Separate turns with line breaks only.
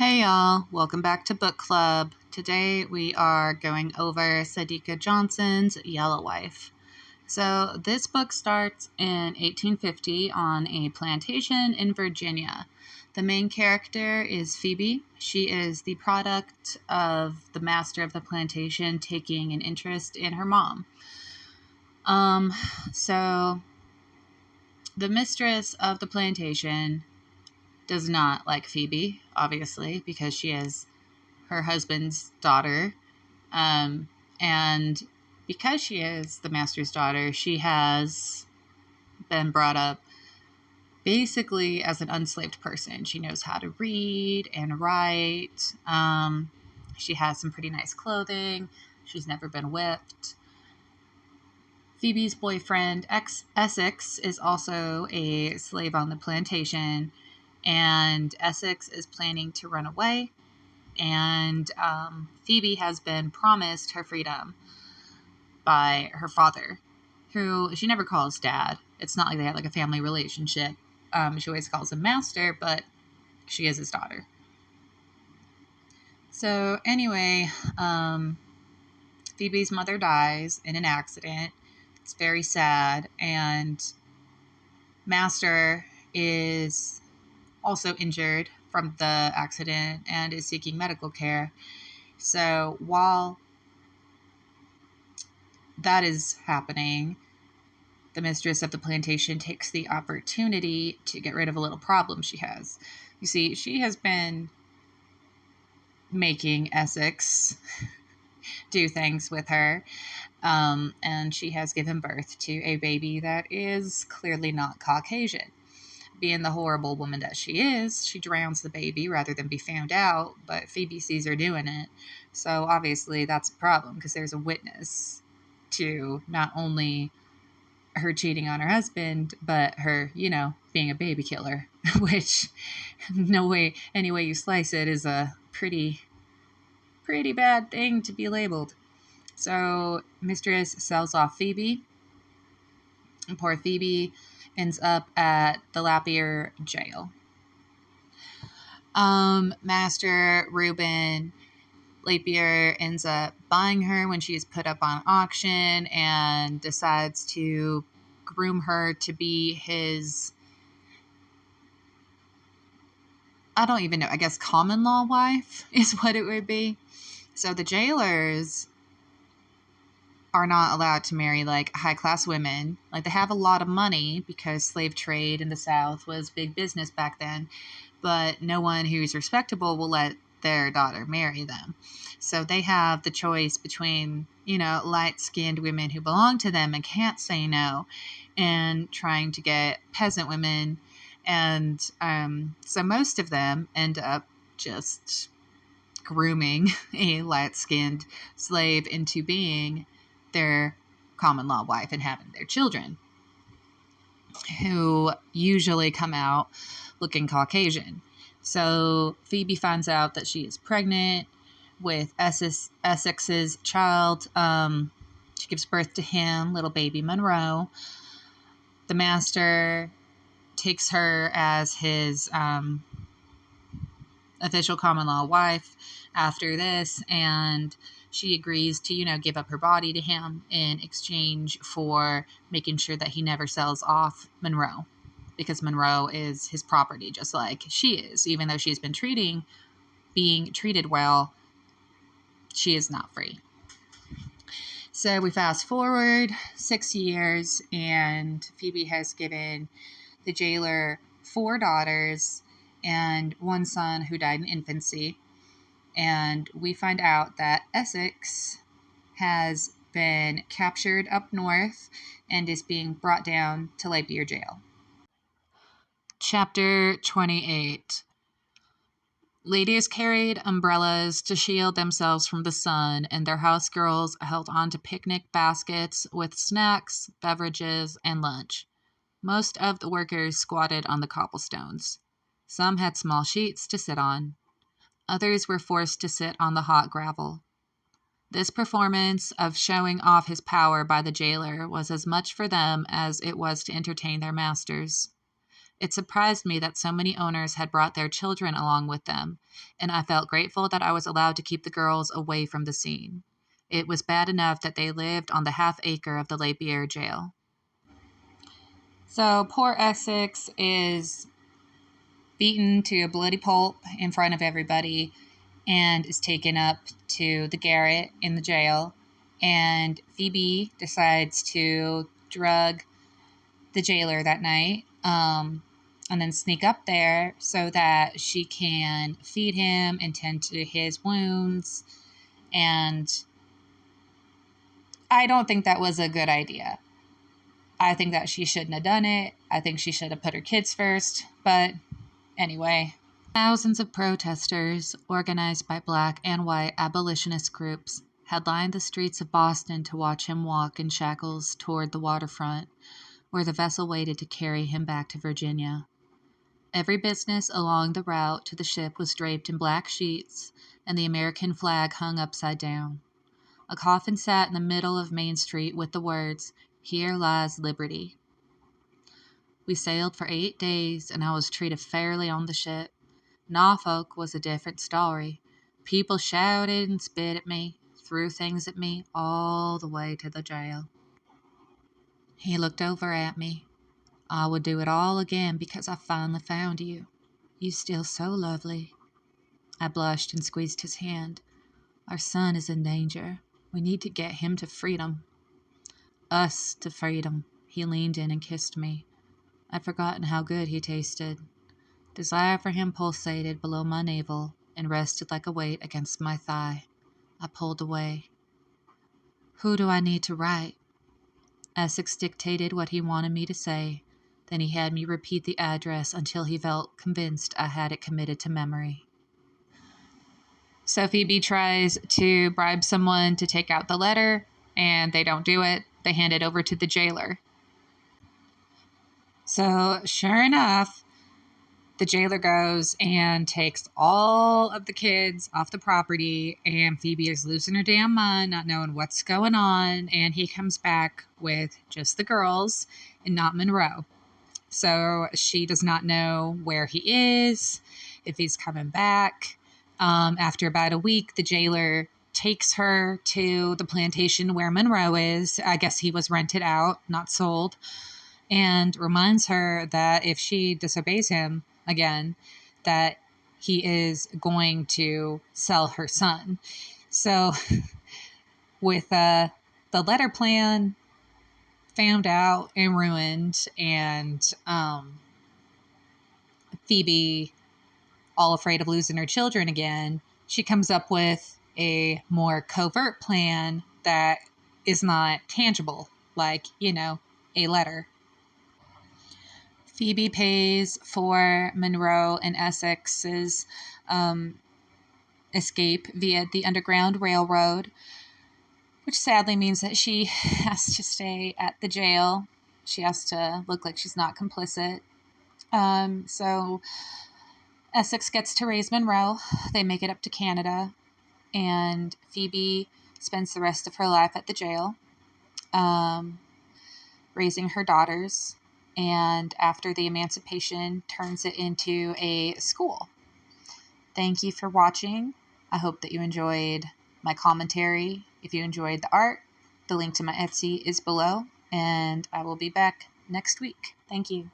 Hey y'all, welcome back to Book Club. Today we are going over Sadeqa Johnson's Yellow Wife. So, this book starts in 1850 on a plantation in Virginia. The main character is Phoebe. She is the product of the master of the plantation taking an interest in her mom. So the mistress of the plantation does not like Phoebe, obviously, because she is her husband's daughter. And because she is the master's daughter, she has been brought up basically as an unslaved person. She knows how to read and write. She has some pretty nice clothing. She's never been whipped. Phoebe's boyfriend, Essex, is also a slave on the plantation, and Essex is planning to run away. And Phoebe has been promised her freedom by her father, who she never calls dad. It's not like they have like a family relationship. She always calls him master, but she is his daughter. So anyway, Phoebe's mother dies in an accident. It's very sad, and Master is also injured from the accident and is seeking medical care. So while that is happening, the mistress of the plantation takes the opportunity to get rid of a little problem she has. You see, she has been making Essex do things with her, and she has given birth to a baby that is clearly not Caucasian. Being the horrible woman that she is, she drowns the baby rather than be found out, but Phoebe sees her doing it. So obviously that's a problem because there's a witness to not only her cheating on her husband, but her, being a baby killer, which any way you slice it is a pretty bad thing to be labeled. So Mistress sells off Phoebe, and poor Phoebe ends up at the Lapier jail. Master Reuben Lapier ends up buying her when she is put up on auction and decides to groom her to be his, I don't even know, I guess common law wife is what it would be. So the jailers are not allowed to marry like high class women. Like they have a lot of money because slave trade in the South was big business back then, but no one who's respectable will let their daughter marry them. So they have the choice between, light skinned women who belong to them and can't say no, and trying to get peasant women. And so most of them end up just grooming a light skinned slave into being their common law wife and having their children, who usually come out looking Caucasian. So Phoebe finds out that she is pregnant with Essex's child. She gives birth to him, little baby Monroe. The master takes her as his official common law wife after this, and she agrees to, give up her body to him in exchange for making sure that he never sells off Monroe, because Monroe is his property, just like she is. Even though she's been being treated well, she is not free. So we fast forward 6 years, and Phoebe has given the jailer 4 daughters and 1 son who died in infancy. And we find out that Essex has been captured up north and is being brought down to Lapier jail. Chapter 28. Ladies carried umbrellas to shield themselves from the sun, and their house girls held onto picnic baskets with snacks, beverages, and lunch. Most of the workers squatted on the cobblestones. Some had small sheets to sit on. Others were forced to sit on the hot gravel. This performance of showing off his power by the jailer was as much for them as it was to entertain their masters. It surprised me that so many owners had brought their children along with them, and I felt grateful that I was allowed to keep the girls away from the scene. It was bad enough that they lived on the half acre of the Lapierre jail. So poor Essex is beaten to a bloody pulp in front of everybody and is taken up to the garret in the jail. And Phoebe decides to drug the jailer that night, and then sneak up there so that she can feed him and tend to his wounds. And I don't think that was a good idea. I think that she shouldn't have done it. I think she should have put her kids first. But anyway, thousands of protesters, organized by black and white abolitionist groups, had lined the streets of Boston to watch him walk in shackles toward the waterfront, where the vessel waited to carry him back to Virginia. Every business along the route to the ship was draped in black sheets, and the American flag hung upside down. A coffin sat in the middle of Main Street with the words, "Here lies liberty." We sailed for 8 days, and I was treated fairly on the ship. Norfolk was a different story. People shouted and spit at me, threw things at me, all the way to the jail. He looked over at me. "I would do it all again because I finally found you. You still so lovely." I blushed and squeezed his hand. "Our son is in danger. We need to get him to freedom." "Us to freedom." He leaned in and kissed me. I'd forgotten how good he tasted. Desire for him pulsated below my navel and rested like a weight against my thigh. I pulled away. "Who do I need to write?" Essex dictated what he wanted me to say. Then he had me repeat the address until he felt convinced I had it committed to memory. So Phoebe tries to bribe someone to take out the letter, and they don't do it. They hand it over to the jailer. So sure enough, the jailer goes and takes all of the kids off the property, and Phoebe is losing her damn mind, not knowing what's going on, and he comes back with just the girls and not Monroe. So she does not know where he is, if he's coming back. After about a week, the jailer takes her to the plantation where Monroe is. I guess he was rented out, not sold, and reminds her that if she disobeys him again, that he is going to sell her son. So with the letter plan found out and ruined, and Phoebe all afraid of losing her children again, she comes up with a more covert plan that is not tangible, like, a letter. Phoebe pays for Monroe and Essex's escape via the Underground Railroad, which sadly means that she has to stay at the jail. She has to look like she's not complicit. So Essex gets to raise Monroe. They make it up to Canada, and Phoebe spends the rest of her life at the jail, raising her daughters, and after the emancipation, turns it into a school. Thank you for watching. I hope that you enjoyed my commentary. If you enjoyed the art, the link to my Etsy is below, and I will be back next week. Thank you.